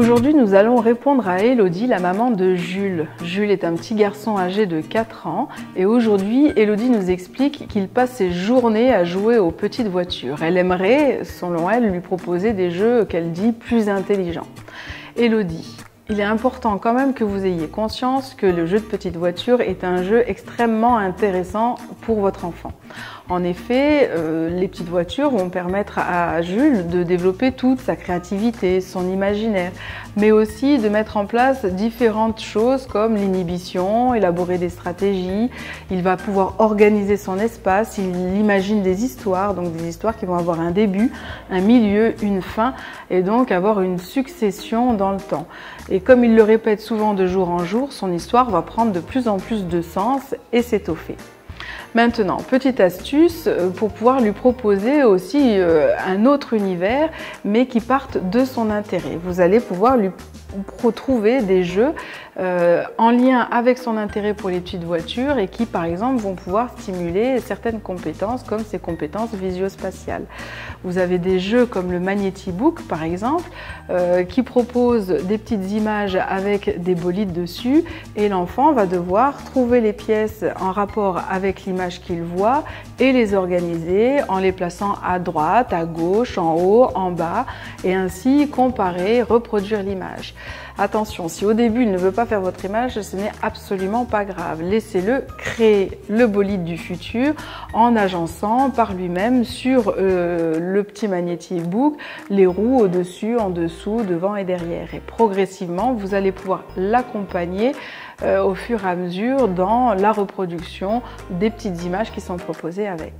Aujourd'hui, nous allons répondre à Élodie, la maman de Jules. Jules est un petit garçon âgé de 4 ans et aujourd'hui, Élodie nous explique qu'il passe ses journées à jouer aux petites voitures. Elle aimerait, selon elle, lui proposer des jeux qu'elle dit plus intelligents. Élodie, il est important quand même que vous ayez conscience que le jeu de petite voiture est un jeu extrêmement intéressant pour votre enfant. En effet, les petites voitures vont permettre à Jules de développer toute sa créativité, son imaginaire, mais aussi de mettre en place différentes choses comme l'inhibition, élaborer des stratégies. Il va pouvoir organiser son espace, il imagine des histoires, donc des histoires qui vont avoir un début, un milieu, une fin, et donc avoir une succession dans le temps. Et comme il le répète souvent de jour en jour, son histoire va prendre de plus en plus de sens et s'étoffer. Maintenant, petite astuce pour pouvoir lui proposer aussi un autre univers, mais qui parte de son intérêt. Vous allez pouvoir lui retrouver des jeux en lien avec son intérêt pour les petites voitures et qui, par exemple, vont pouvoir stimuler certaines compétences, comme ses compétences visio-spatiales. Vous avez des jeux comme le Magnétibook, par exemple, qui propose des petites images avec des bolides dessus et l'enfant va devoir trouver les pièces en rapport avec l'image qu'il voit et les organiser en les plaçant à droite, à gauche, en haut, en bas et ainsi comparer, reproduire l'image. Attention, si au début il ne veut pas faire votre image, ce n'est absolument pas grave. Laissez-le créer le bolide du futur en agençant par lui-même sur le petit Magnétibook les roues au-dessus, en dessous, devant et derrière. Et progressivement, vous allez pouvoir l'accompagner au fur et à mesure dans la reproduction des petites images qui sont proposées avec.